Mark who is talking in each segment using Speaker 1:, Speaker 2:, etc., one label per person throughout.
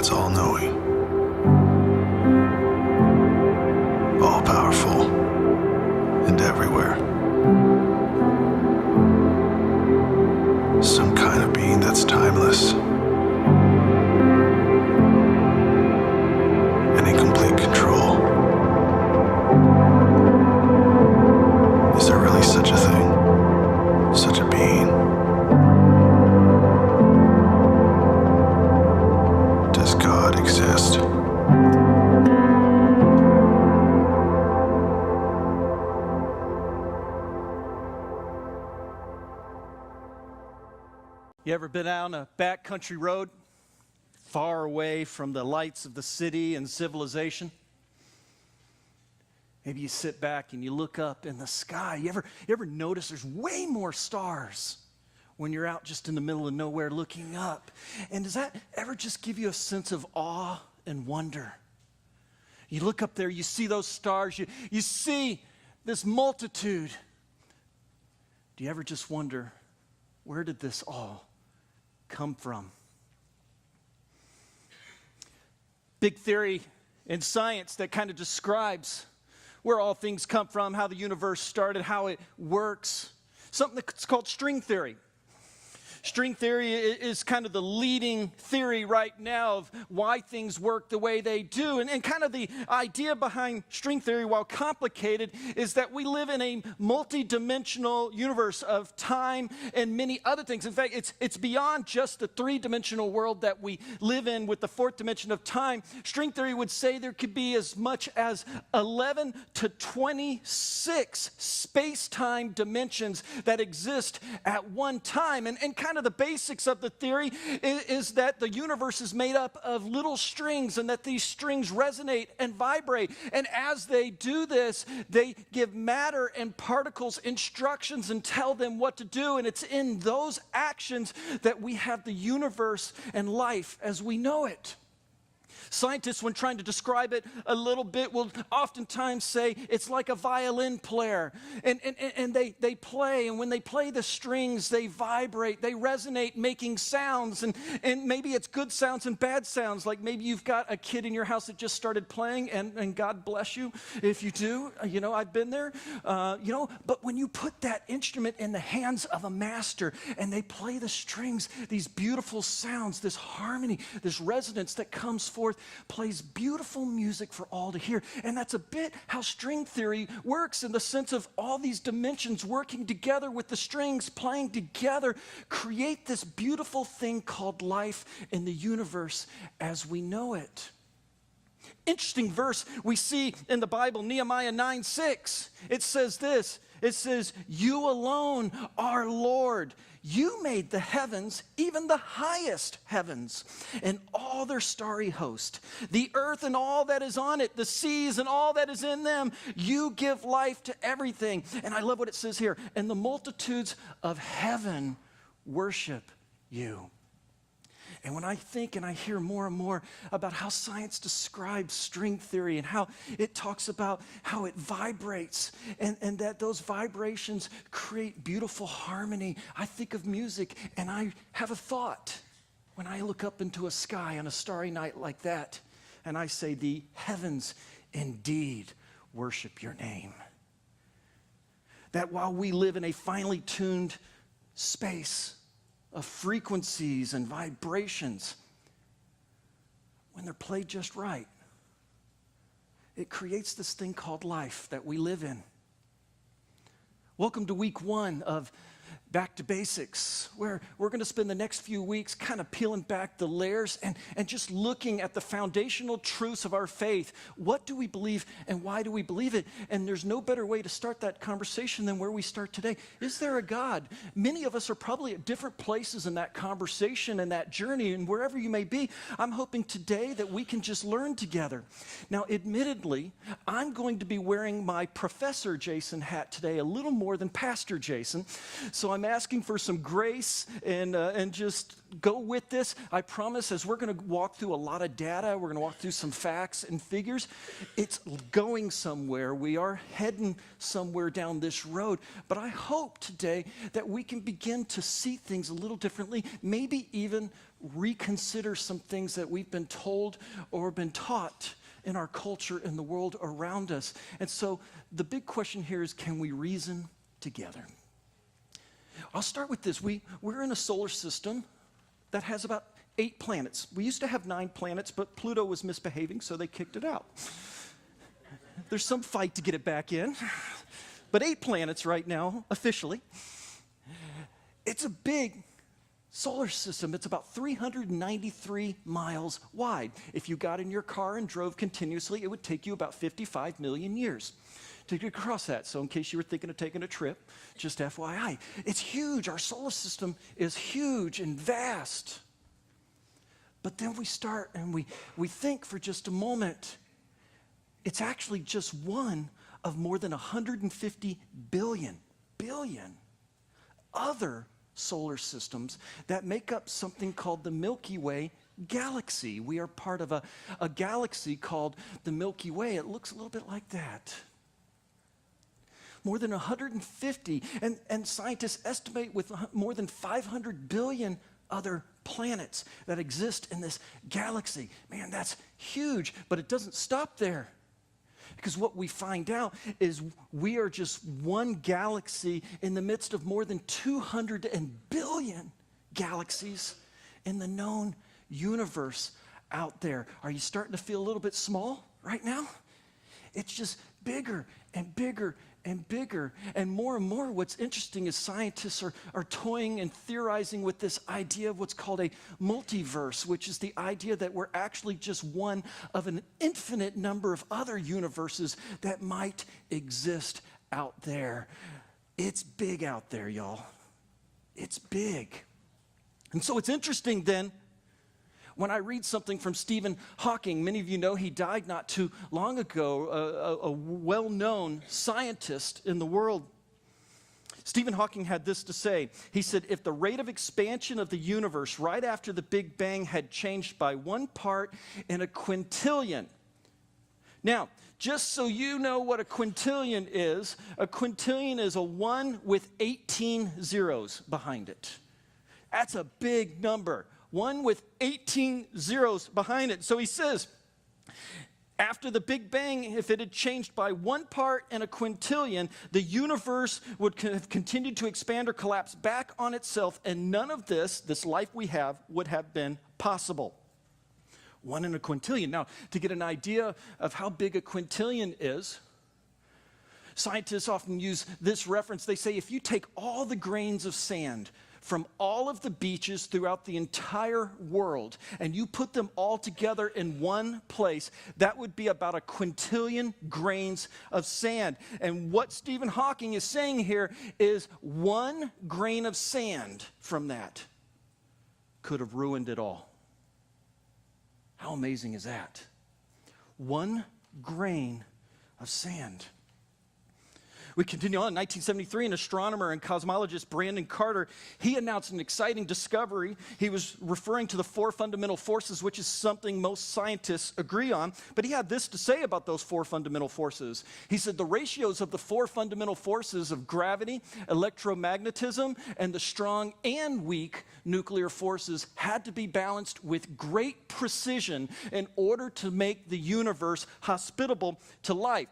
Speaker 1: that's all-knowing, all-powerful, and everywhere. Some kind of being that's timeless and in complete control. Is there really such a thing? Such a being? Does God exist?
Speaker 2: You ever been out on a backcountry road, far away from the lights of the city and civilization? Maybe you sit back and you look up in the sky. You ever notice there's way more stars when you're out just in the middle of nowhere looking up? And does that ever just give you a sense of awe and wonder? You look up there, you see those stars, you see this multitude. Do you ever just wonder, where did this all come from? Big theory in science that kind of describes where all things come from, how the universe started, how it works. Something that's called string theory. String theory is kind of the leading theory right now of why things work the way they do. And kind of the idea behind string theory, while complicated, is that we live in a multi-dimensional universe of time and many other things. In fact, it's beyond just the three-dimensional world that we live in with the fourth dimension of time. String theory would say there could be as much as 11 to 26 space-time dimensions that exist at one time. And kind of the basics of the theory is that the universe is made up of little strings and that these strings resonate and vibrate. And as they do this, they give matter and particles instructions and tell them what to do. And it's in those actions that we have the universe and life as we know it. Scientists, when trying to describe it a little bit, will oftentimes say it's like a violin player. And they play, and when they play the strings, they vibrate, they resonate, making sounds. And maybe it's good sounds and bad sounds, like maybe you've got a kid in your house that just started playing, and God bless you if you do. I've been there. But when you put that instrument in the hands of a master, and they play the strings, these beautiful sounds, this harmony, this resonance that comes forth, plays beautiful music for all to hear. And that's a bit how string theory works, in the sense of all these dimensions working together with the strings playing together, create this beautiful thing called life in the universe as we know it. Interesting verse we see in the Bible, Nehemiah 9:6. It says this. It says, "You alone are Lord. You made the heavens, even the highest heavens, and all their starry host, the earth and all that is on it, the seas and all that is in them. You give life to everything." And I love what it says here. "And the multitudes of heaven worship you." And when I think and I hear more and more about how science describes string theory and how it talks about how it vibrates and that those vibrations create beautiful harmony, I think of music, and I have a thought when I look up into a sky on a starry night like that, and I say, "The heavens indeed worship your name." That while we live in a finely tuned space of frequencies and vibrations, when they're played just right, it creates this thing called life that we live in. Welcome to week 1 of Back to Basics, where we're going to spend the next few weeks kind of peeling back the layers and just looking at the foundational truths of our faith. What do we believe and why do we believe it? And there's no better way to start that conversation than where we start today. Is there a God? Many of us are probably at different places in that conversation and that journey, and wherever you may be, I'm hoping today that we can just learn together. Now, admittedly, I'm going to be wearing my Professor Jason hat today a little more than Pastor Jason, so I'm I'm asking for some grace and just go with this. I promise as we're going to walk through a lot of data, we're going to walk through some facts and figures, it's going somewhere. We are heading somewhere down this road. But I hope today that we can begin to see things a little differently, maybe even reconsider some things that we've been told or been taught in our culture and the world around us. And so the big question here is, can we reason together? I'll start with this. We're in a solar system that has about 8 planets. We used to have 9 planets, but Pluto was misbehaving, so they kicked it out. There's some fight to get it back in, but 8 planets right now, officially. It's a big solar system. It's about 393 miles wide. If you got in your car and drove continuously, it would take you about 55 million years to get across that. So in case you were thinking of taking a trip, just FYI, it's huge. Our solar system is huge and vast. But then we start and we think for just a moment, it's actually just one of more than 150 billion other solar systems that make up something called the Milky Way galaxy. We are part of a galaxy called the Milky Way. It looks a little bit like that. More than 150, and scientists estimate with more than 500 billion other planets that exist in this galaxy. Man, that's huge, but it doesn't stop there. Because what we find out is we are just one galaxy in the midst of more than 200 billion galaxies in the known universe out there. Are you starting to feel a little bit small right now? It's just bigger and bigger and bigger. And more, what's interesting is scientists are toying and theorizing with this idea of what's called a multiverse, which is the idea that we're actually just one of an infinite number of other universes that might exist out there. It's big out there, y'all. It's big. And so it's interesting then, when I read something from Stephen Hawking, many of you know he died not too long ago, a well-known scientist in the world. Stephen Hawking had this to say. He said, if the rate of expansion of the universe right after the Big Bang had changed by 1 part in a quintillion. Now, just so you know what a quintillion is a 1 with 18 zeros behind it. That's a big number. 1 with 18 zeros behind it. So he says, after the Big Bang, if it had changed by 1 part in a quintillion, the universe would have continued to expand or collapse back on itself, and none of this life we have, would have been possible. 1 in a quintillion. Now, to get an idea of how big a quintillion is, scientists often use this reference. They say if you take all the grains of sand from all of the beaches throughout the entire world, and you put them all together in one place, that would be about a quintillion grains of sand. And what Stephen Hawking is saying here is 1 grain of sand from that could have ruined it all. How amazing is that? 1 grain of sand. We continue on. In 1973, an astronomer and cosmologist, Brandon Carter, he announced an exciting discovery. He was referring to the 4 fundamental forces, which is something most scientists agree on. But he had this to say about those 4 fundamental forces. He said the ratios of the 4 fundamental forces of gravity, electromagnetism, and the strong and weak nuclear forces had to be balanced with great precision in order to make the universe hospitable to life.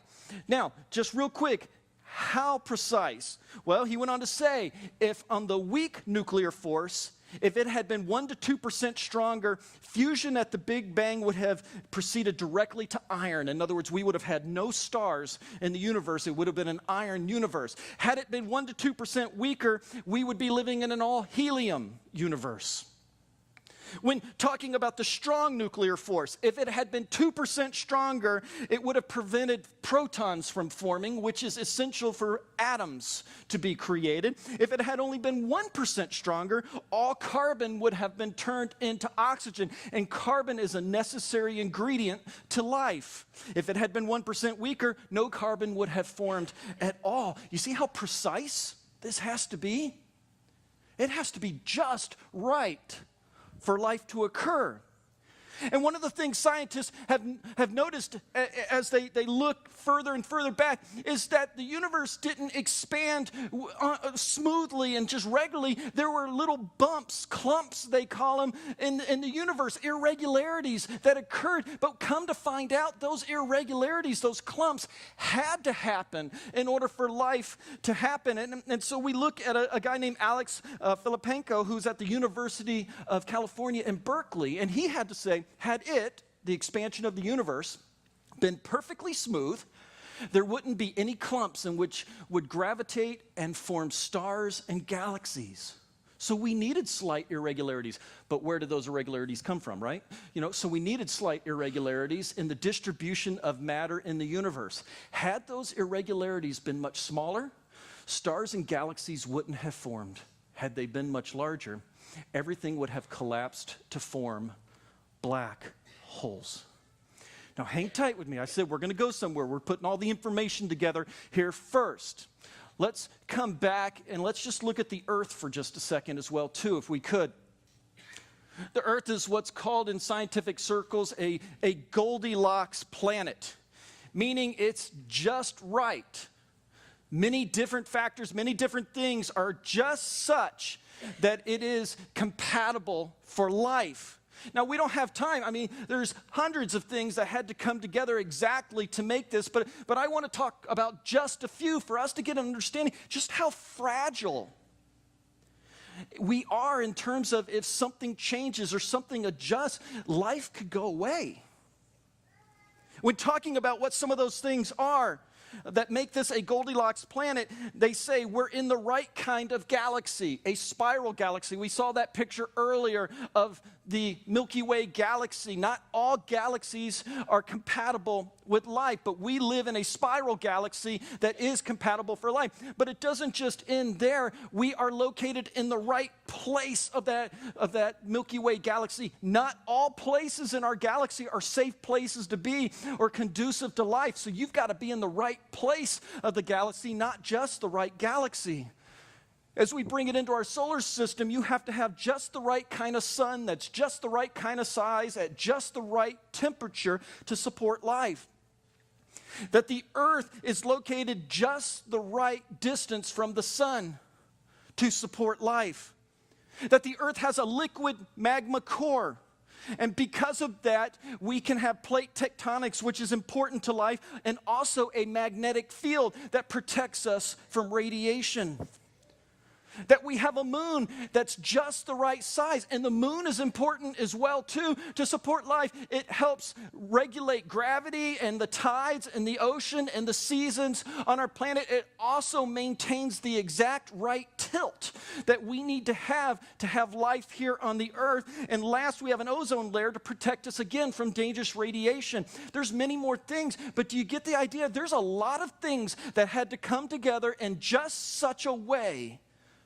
Speaker 2: Now, just real quick, how precise? Well, he went on to say, if on the weak nuclear force, if it had been 1% to 2% stronger, fusion at the Big Bang would have proceeded directly to iron. In other words, we would have had no stars in the universe. It would have been an iron universe. Had it been 1% to 2% weaker, we would be living in an all-helium universe. When talking about the strong nuclear force, if it had been 2% stronger, it would have prevented protons from forming, which is essential for atoms to be created. If it had only been 1% stronger, all carbon would have been turned into oxygen, and carbon is a necessary ingredient to life. If it had been 1% weaker, no carbon would have formed at all. You see how precise this has to be? It has to be just right for life to occur. And one of the things scientists have noticed as they look further and further back is that the universe didn't expand smoothly and just regularly. There were little bumps, clumps they call them, in the universe, irregularities that occurred. But come to find out, those irregularities, those clumps, had to happen in order for life to happen. And so we look at a guy named Alex Filippenko, who's at the University of California in Berkeley, and he had to say, had the expansion of the universe, been perfectly smooth, there wouldn't be any clumps in which would gravitate and form stars and galaxies. So we needed slight irregularities. But where did those irregularities come from, right? So we needed slight irregularities in the distribution of matter in the universe. Had those irregularities been much smaller, stars and galaxies wouldn't have formed. Had they been much larger, everything would have collapsed to form black holes. Now hang tight with me. I said we're going to go somewhere. We're putting all the information together here first. Let's come back and let's just look at the earth for just a second as well too, if we could. The earth is what's called in scientific circles a Goldilocks planet, meaning it's just right. Many different factors, many different things are just such that it is compatible for life. Now, we don't have time. I mean, there's hundreds of things that had to come together exactly to make this, but I want to talk about just a few for us to get an understanding just how fragile we are in terms of if something changes or something adjusts, life could go away. When talking about what some of those things are that make this a Goldilocks planet, they say we're in the right kind of galaxy, a spiral galaxy. We saw that picture earlier of the Milky Way galaxy. Not all galaxies are compatible with life, but we live in a spiral galaxy that is compatible for life. But it doesn't just end there. We are located in the right place of that Milky Way galaxy. Not all places in our galaxy are safe places to be or conducive to life. So you've got to be in the right place of the galaxy, not just the right galaxy. As we bring it into our solar system, you have to have just the right kind of sun that's just the right kind of size at just the right temperature to support life. That the earth is located just the right distance from the sun to support life. That the earth has a liquid magma core. And because of that, we can have plate tectonics, which is important to life, and also a magnetic field that protects us from radiation. That we have a moon that's just the right size. And the moon is important as well, too, to support life. It helps regulate gravity and the tides and the ocean and the seasons on our planet. It also maintains the exact right tilt that we need to have life here on the earth. And last, we have an ozone layer to protect us again from dangerous radiation. There's many more things, but do you get the idea? There's a lot of things that had to come together in just such a way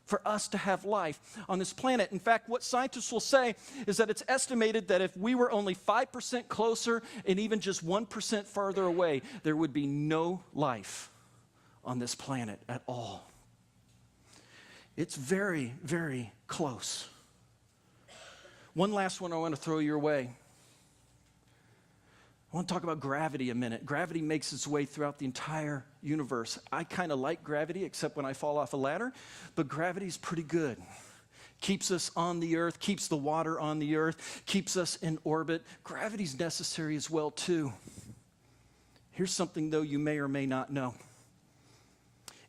Speaker 2: for us to have life on this planet. In fact, what scientists will say is that it's estimated that if we were only 5% closer and even just 1% farther away, there would be no life on this planet at all. It's very, very close. One last one I want to throw your way. I want to talk about gravity a minute. Gravity makes its way throughout the entire universe. I kind of like gravity, except when I fall off a ladder, but gravity is pretty good. Keeps us on the earth, keeps the water on the earth, keeps us in orbit. Gravity's necessary as well, too. Here's something, though, you may or may not know.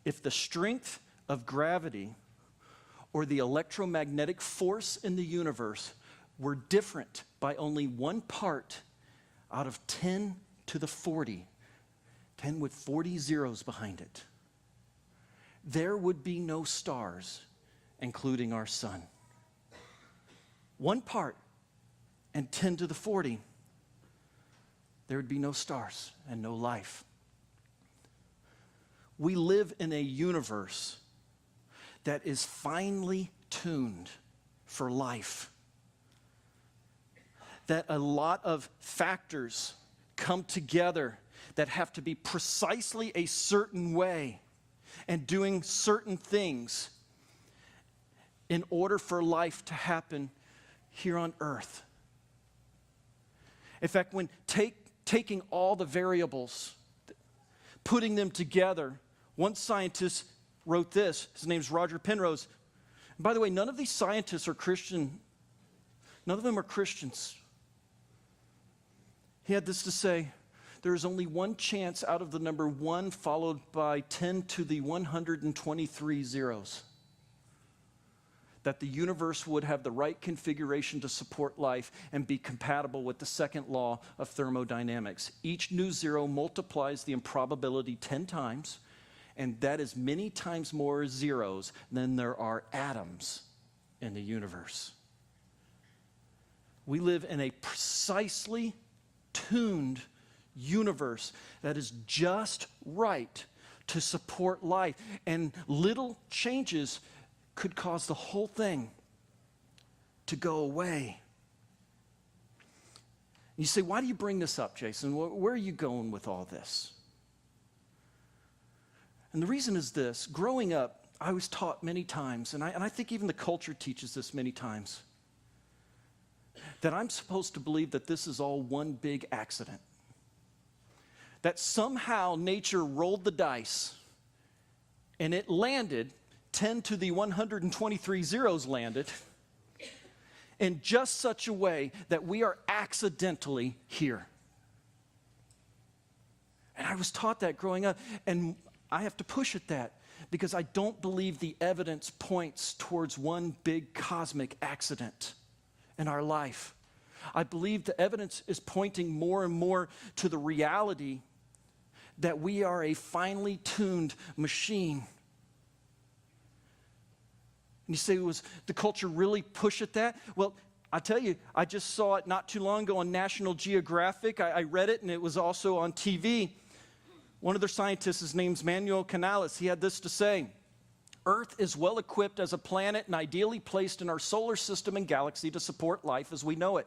Speaker 2: If the strength of gravity or the electromagnetic force in the universe were different by only one part out of 10 to the 40, 10 with 40 zeros behind it, there would be no stars, including our sun. One part and 10 to the 40, there would be no stars and no life. We live in a universe that is finely tuned for life. That a lot of factors come together that have to be precisely a certain way and doing certain things in order for life to happen here on earth. In fact, when taking all the variables, putting them together, one scientist wrote this. His name's Roger Penrose. And by the way, none of these scientists are Christian. None of them are Christians. He had this to say: there is only one chance out of the number 1 followed by 10 to the 123 zeros that the universe would have the right configuration to support life and be compatible with the second law of thermodynamics. Each new zero multiplies the improbability 10 times, and that is many times more zeros than there are atoms in the universe. We live in a precisely tuned universe that is just right to support life, and little changes could cause the whole thing to go away. You say, why do you bring this up, Jason? Where are you going with all this? And the reason is this: growing up, I was taught many times, and I think even the culture teaches this many times, that I'm supposed to believe that this is all one big accident. That somehow nature rolled the dice and it landed, 10 to the 123 zeros landed, in just such a way that we are accidentally here. And I was taught that growing up, and I have to push at that because I don't believe the evidence points towards one big cosmic accident in our life. I believe the evidence is pointing more and more to the reality that we are a finely tuned machine. And you say, was the culture really push at that? Well, I tell you, I just saw it not too long ago on National Geographic. I read it, and it was also on TV. One of their scientists, his name's Manuel Canales, he had this to say: Earth is well equipped as a planet and ideally placed in our solar system and galaxy to support life as we know it.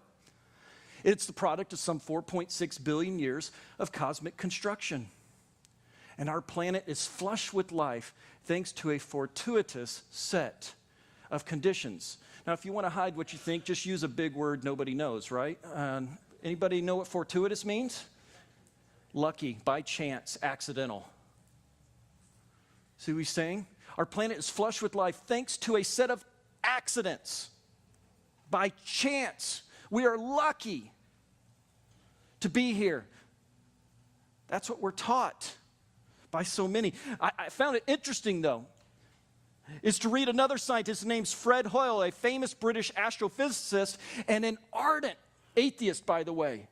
Speaker 2: It's the product of some 4.6 billion years of cosmic construction. And our planet is flush with life thanks to a fortuitous set of conditions. Now, if you want to hide what you think, just use a big word nobody knows, right? Anybody know what fortuitous means? Lucky, by chance, accidental. See what he's saying? Our planet is flush with life thanks to a set of accidents. By chance. We are lucky to be here. That's what we're taught by so many. I found it interesting, though, is to read another scientist. His name's Fred Hoyle, a famous British astrophysicist and an ardent atheist, by the way.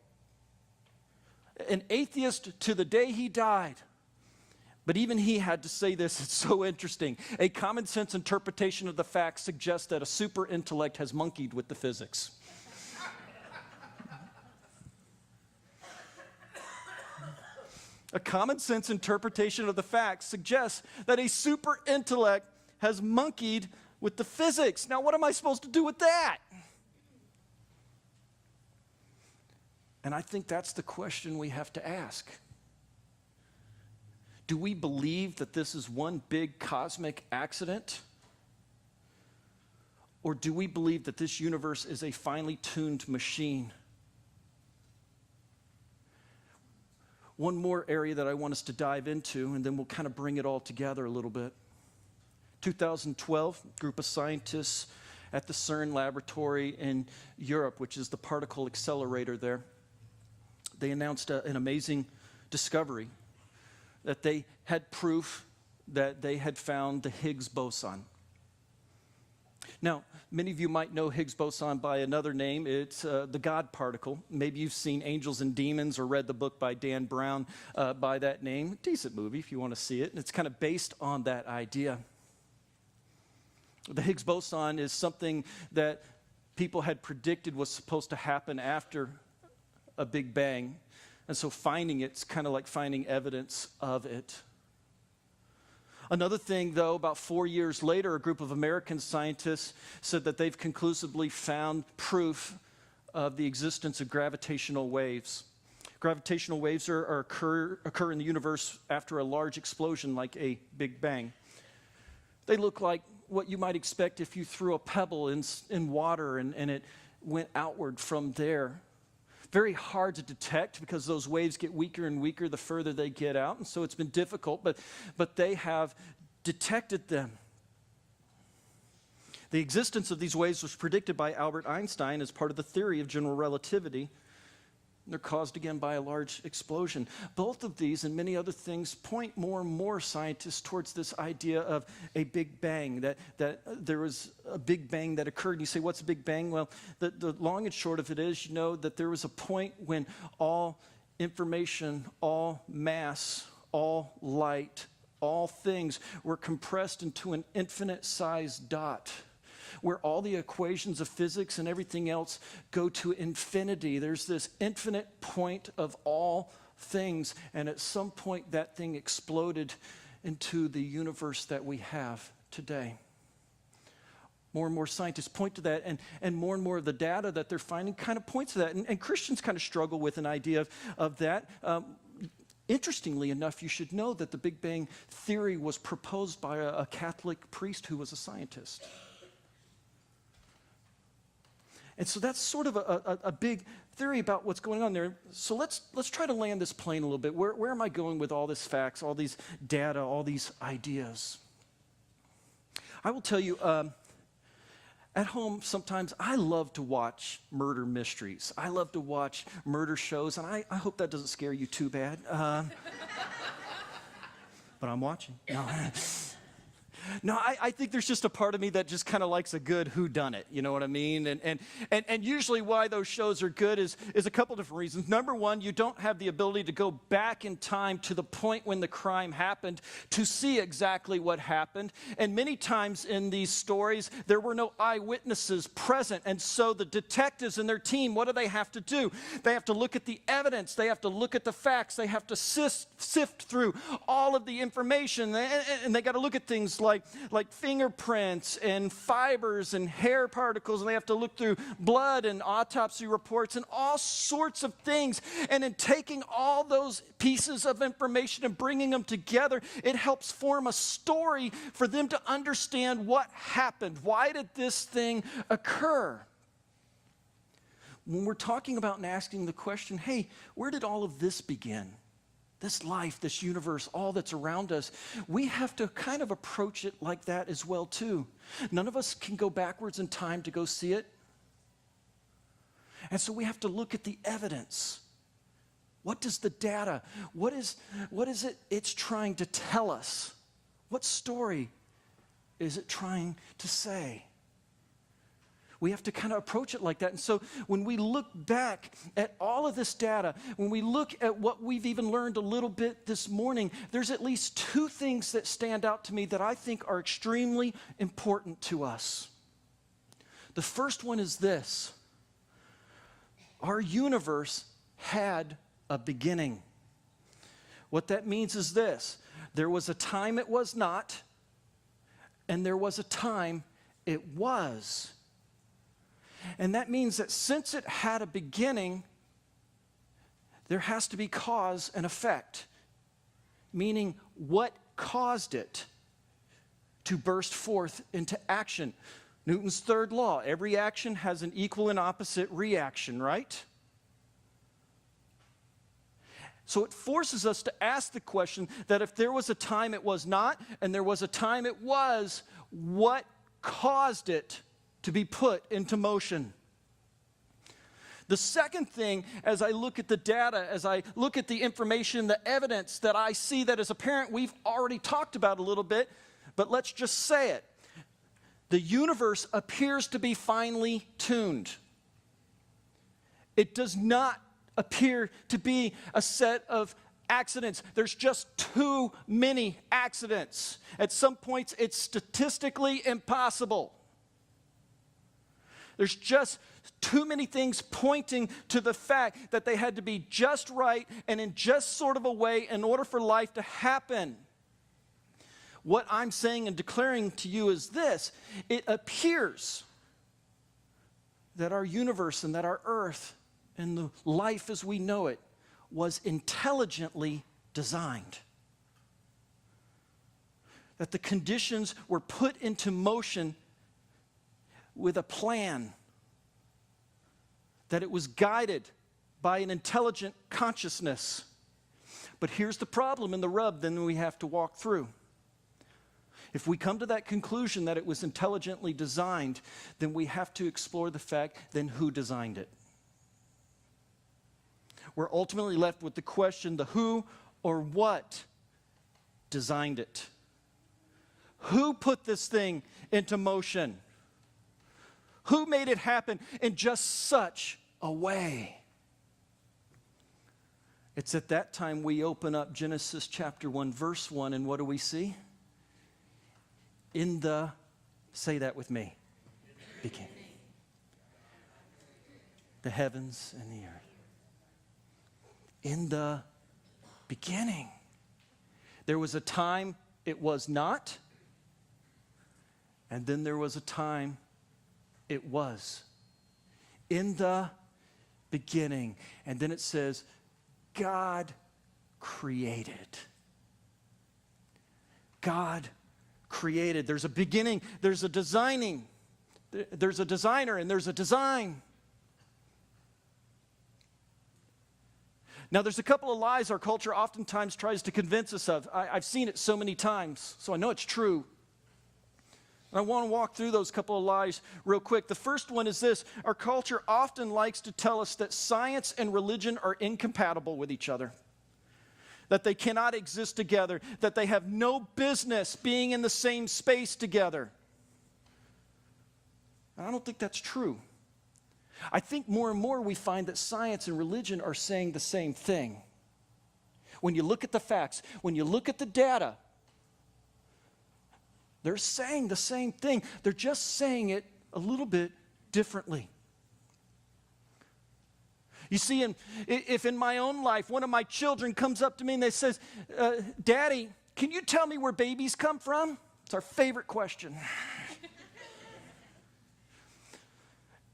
Speaker 2: An atheist to the day he died. But even he had to say this. It's so interesting. A common sense interpretation of the facts suggests that a super intellect has monkeyed with the physics. A common sense interpretation of the facts suggests that a super intellect has monkeyed with the physics. Now, what am I supposed to do with that? And I think that's the question we have to ask. Do we believe that this is one big cosmic accident? Or do we believe that this universe is a finely tuned machine? One more area that I want us to dive into, and then we'll kind of bring it all together a little bit. 2012, a group of scientists at the CERN laboratory in Europe, which is the particle accelerator there, they announced an amazing discovery, that they had proof that they had found the Higgs boson. Now, many of you might know Higgs boson by another name. It's the God particle. Maybe you've seen Angels and Demons or read the book by Dan Brown by that name. Decent movie if you want to see it. And it's kind of based on that idea. The Higgs boson is something that people had predicted was supposed to happen after a Big Bang. And so finding it's kind of like finding evidence of it. Another thing, though, about 4 years later, a group of American scientists said that they've conclusively found proof of the existence of gravitational waves. Gravitational waves occur in the universe after a large explosion like a Big Bang. They look like what you might expect if you threw a pebble in water and it went outward from there. Very hard to detect because those waves get weaker and weaker the further they get out, and so it's been difficult, but they have detected them. The existence of these waves was predicted by Albert Einstein as part of the theory of general relativity. They're caused again by a large explosion. Both of these and many other things point more and more scientists towards this idea of a Big Bang, that there was a Big Bang that occurred. And you say, what's a Big Bang? Well, the long and short of it is, you know, that there was a point when all information, all mass, all light, all things were compressed into an infinite-sized dot, where all the equations of physics and everything else go to infinity. There's this infinite point of all things, and at some point that thing exploded into the universe that we have today. More and more scientists point to that, and more of the data that they're finding kind of points to that. And Christians kind of struggle with an idea of that. Interestingly enough, you should know that the Big Bang theory was proposed by a Catholic priest who was a scientist. And so that's sort of a big theory about what's going on there. So let's try to land this plane a little bit. Where am I going with all these facts, all these data, all these ideas? I will tell you, at home, sometimes I love to watch murder mysteries. I love to watch murder shows, and I hope that doesn't scare you too bad. But I'm watching. No, I think there's just a part of me that just kind of likes a good whodunit, you know what I mean? And usually why those shows are good is a couple different reasons. Number one, you don't have the ability to go back in time to the point when the crime happened to see exactly what happened. And many times in these stories, there were no eyewitnesses present. And so the detectives and their team, what do they have to do? They have to look at the evidence. They have to look at the facts. They have to sift through all of the information. And they got to look at things like fingerprints and fibers and hair particles, and they have to look through blood and autopsy reports and all sorts of things. And in taking all those pieces of information and bringing them together, it helps form a story for them to understand what happened. Why did this thing occur? When we're talking about and asking the question, hey, where did all of this begin? This life, this universe, all that's around us, we have to kind of approach it like that as well too. None of us can go backwards in time to go see it. And so we have to look at the evidence. What does the data, what is it it's trying to tell us? What story is it trying to say? We have to kind of approach it like that. And so when we look back at all of this data, when we look at what we've even learned a little bit this morning, there's at least two things that stand out to me that I think are extremely important to us. The first one is this: our universe had a beginning. What that means is this: there was a time it was not, and there was a time it was. And that means that since it had a beginning, there has to be cause and effect. Meaning, what caused it to burst forth into action? Newton's third law: every action has an equal and opposite reaction, right? So it forces us to ask the question that if there was a time it was not, and there was a time it was, what caused it to be put into motion? The second thing, as I look at the data, as I look at the information, the evidence that I see that is apparent, we've already talked about a little bit, but let's just say it. The universe appears to be finely tuned. It does not appear to be a set of accidents. There's just too many accidents. At some points, it's statistically impossible. There's just too many things pointing to the fact that they had to be just right and in just sort of a way in order for life to happen. What I'm saying and declaring to you is this: it appears that our universe and that our earth and the life as we know it was intelligently designed. that the conditions were put into motion with a plan, that it was guided by an intelligent consciousness. But here's the problem and the rub then we have to walk through. If we come to that conclusion that it was intelligently designed, then we have to explore the fact, then who designed it? We're ultimately left with the question, the who or what designed it? Who put this thing into motion? Who made it happen in just such a way? It's at that time we open up Genesis chapter 1, verse 1, and what do we see? Say that with me, beginning. The heavens and the earth. In the beginning. There was a time it was not, and then there was a time it was. In the beginning. And then it says, God created. God created. There's a beginning, there's a designing. There's a designer and there's a design. Now, there's a couple of lies our culture oftentimes tries to convince us of. I've seen it so many times, so I know it's true. I want to walk through those couple of lies real quick. The first one is this. Our culture often likes to tell us that science and religion are incompatible with each other, that they cannot exist together, that they have no business being in the same space together. And I don't think that's true. I think more and more we find that science and religion are saying the same thing. When you look at the facts, when you look at the data, they're saying the same thing. They're just saying it a little bit differently. You see, if in my own life, one of my children comes up to me and they says, Daddy, can you tell me where babies come from? It's our favorite question.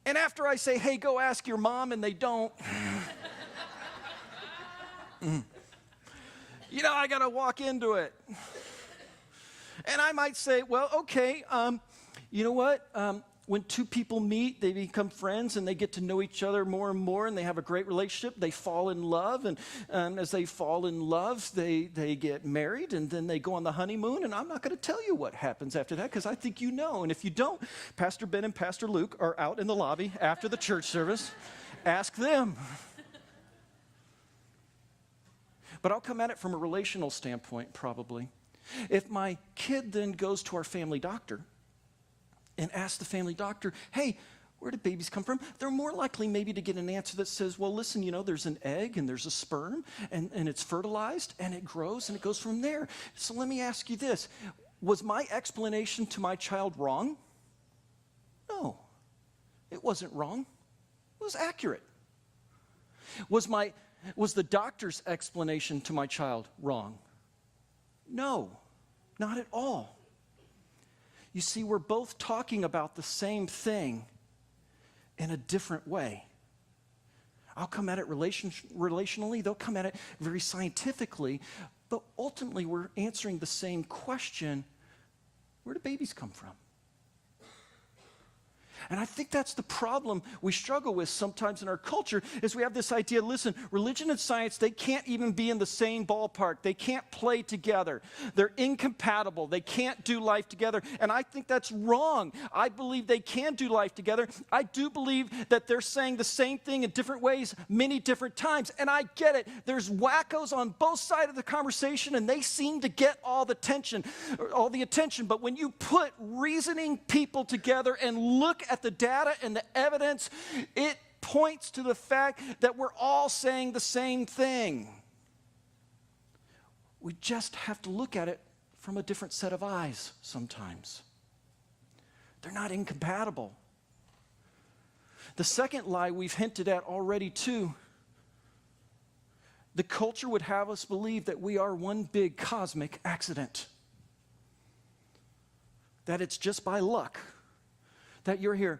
Speaker 2: And after I say, hey, go ask your mom, and they don't, I got to walk into it. And I might say, well, okay, you know what? When two people meet, they become friends and they get to know each other more and more and they have a great relationship. They fall in love, and as they fall in love, they get married, and then they go on the honeymoon. And I'm not going to tell you what happens after that because I think you know. And if you don't, Pastor Ben and Pastor Luke are out in the lobby after the church service. Ask them. But I'll come at it from a relational standpoint, probably. If my kid then goes to our family doctor and asks the family doctor, hey, where did babies come from? They're more likely maybe to get an answer that says, well, listen, there's an egg and there's a sperm and it's fertilized and it grows and it goes from there. So let me ask you this. Was my explanation to my child wrong? No, it wasn't wrong. It was accurate. Was the doctor's explanation to my child wrong? No, not at all. You see, we're both talking about the same thing in a different way. I'll come at it relationally, they'll come at it very scientifically, but ultimately we're answering the same question, where do babies come from? And I think that's the problem we struggle with sometimes in our culture is we have this idea, listen, religion and science, they can't even be in the same ballpark. They can't play together. They're incompatible. They can't do life together. And I think that's wrong. I believe they can do life together. I do believe that they're saying the same thing in different ways many different times. And I get it. There's wackos on both sides of the conversation, and they seem to get all the attention. But when you put reasoning people together and look at the data and the evidence, it points to the fact that we're all saying the same thing. We just have to look at it from a different set of eyes sometimes. They're not incompatible. The second lie we've hinted at already too. The culture would have us believe that we are one big cosmic accident. That it's just by luck that you're here.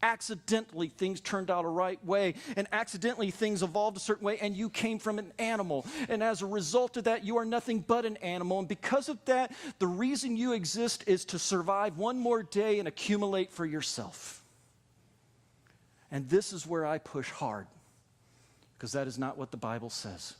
Speaker 2: accidentally things turned out a right way, and accidentally things evolved a certain way, and you came from an animal. And as a result of that, you are nothing but an animal. And because of that, the reason you exist is to survive one more day and accumulate for yourself. And this is where I push hard, because that is not what the Bible says.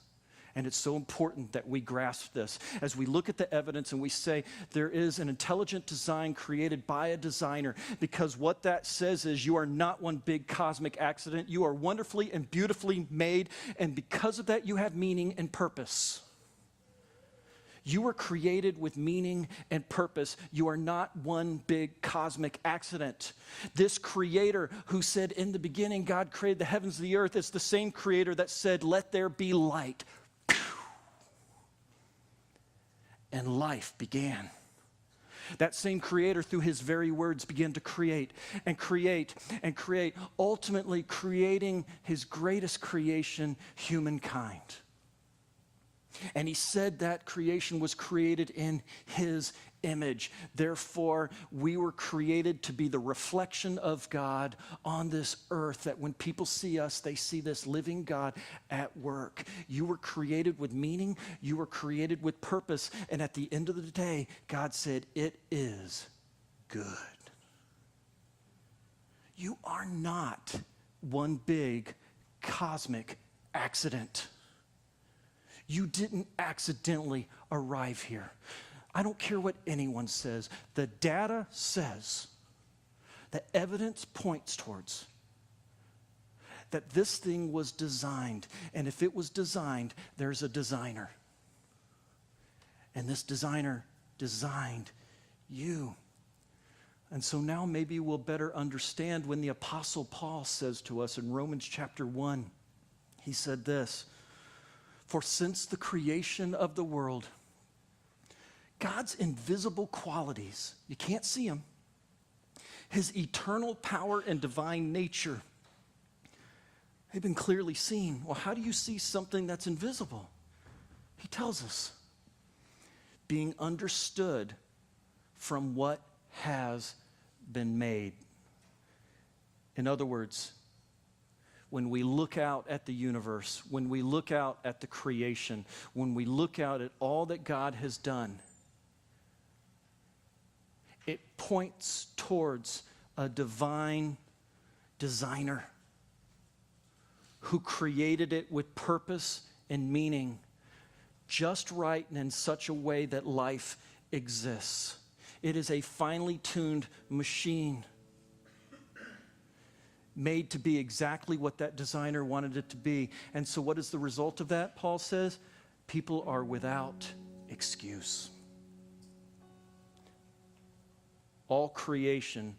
Speaker 2: And it's so important that we grasp this as we look at the evidence and we say there is an intelligent design created by a designer, because what that says is you are not one big cosmic accident. You are wonderfully and beautifully made, and because of that, you have meaning and purpose. You were created with meaning and purpose. You are not one big cosmic accident. This creator who said in the beginning God created the heavens and the earth is the same creator that said, "Let there be light." And life began. That same creator, through his very words, began to create and create and create, ultimately creating his greatest creation, humankind. And he said that creation was created in his image. Therefore, we were created to be the reflection of God on this earth, that when people see us, they see this living God at work. You were created with meaning. You were created with purpose. And at the end of the day, God said, "It is good." You are not one big cosmic accident. You didn't accidentally arrive here. I don't care what anyone says. The data says, the evidence points towards that this thing was designed. And if it was designed, there's a designer. And this designer designed you. And so now maybe we'll better understand when the Apostle Paul says to us in Romans chapter 1, he said this, "For since the creation of the world, God's invisible qualities, you can't see them, his eternal power and divine nature, they've been clearly seen." Well, how do you see something that's invisible? He tells us, "Being understood from what has been made." In other words, when we look out at the universe, when we look out at the creation, when we look out at all that God has done, it points towards a divine designer who created it with purpose and meaning, just right and in such a way that life exists. It is a finely tuned machine made to be exactly what that designer wanted it to be. And so what is the result of that, Paul says? People are without excuse. All creation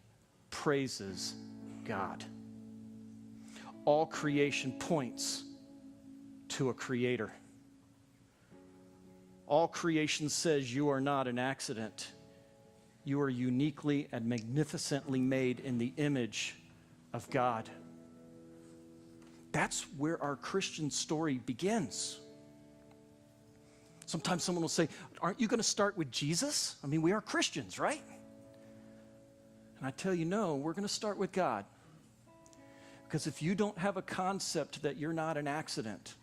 Speaker 2: praises God. All creation points to a creator. All creation says you are not an accident. You are uniquely and magnificently made in the image of God. That's where our Christian story begins. Sometimes someone will say, "Aren't you going to start with Jesus? I mean, we are Christians, right?" And I tell you, no, we're going to start with God. Because if you don't have a concept that you're not an accident,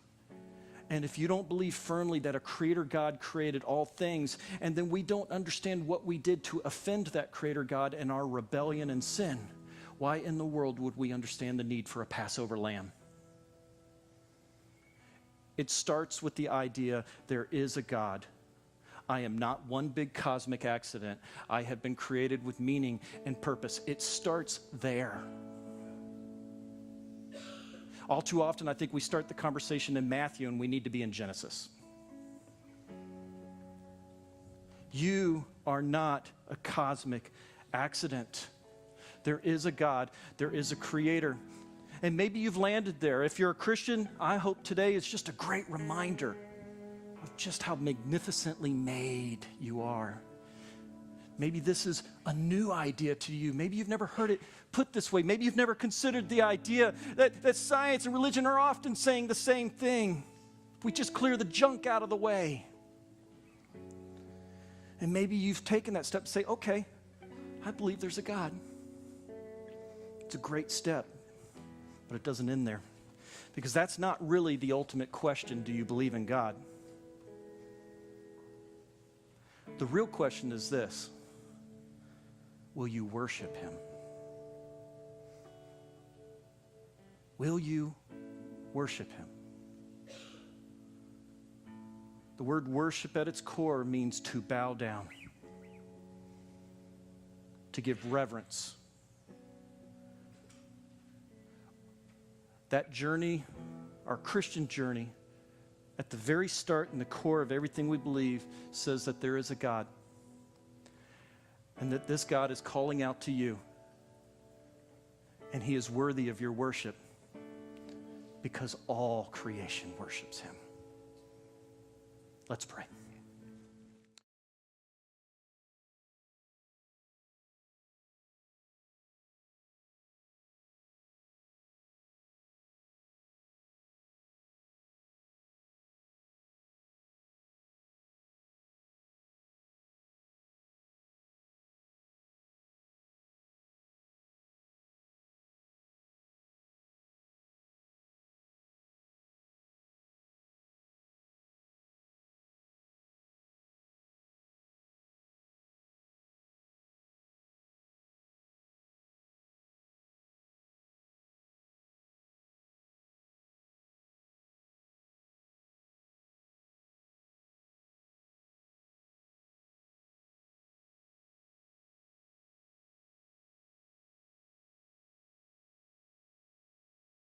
Speaker 2: and if you don't believe firmly that a creator God created all things, and then we don't understand what we did to offend that creator God in our rebellion and sin, why in the world would we understand the need for a Passover lamb? It starts with the idea there is a God. I am not one big cosmic accident. I have been created with meaning and purpose. It starts there. All too often, I think we start the conversation in Matthew and we need to be in Genesis. You are not a cosmic accident. There is a God. There is a creator. And maybe you've landed there. If you're a Christian, I hope today is just a great reminder of just how magnificently made you are. Maybe this is a new idea to you. Maybe you've never heard it put this way. Maybe you've never considered the idea that science and religion are often saying the same thing. If we just clear the junk out of the way. And maybe you've taken that step to say, okay, I believe there's a God. It's a great step, but it doesn't end there. Because that's not really the ultimate question, do you believe in God? The real question is this: will you worship him? Will you worship him? The word worship at its core means to bow down, to give reverence. That journey, our Christian journey, at the very start and the core of everything we believe, says that there is a God, and that this God is calling out to you, and he is worthy of your worship because all creation worships him. Let's pray.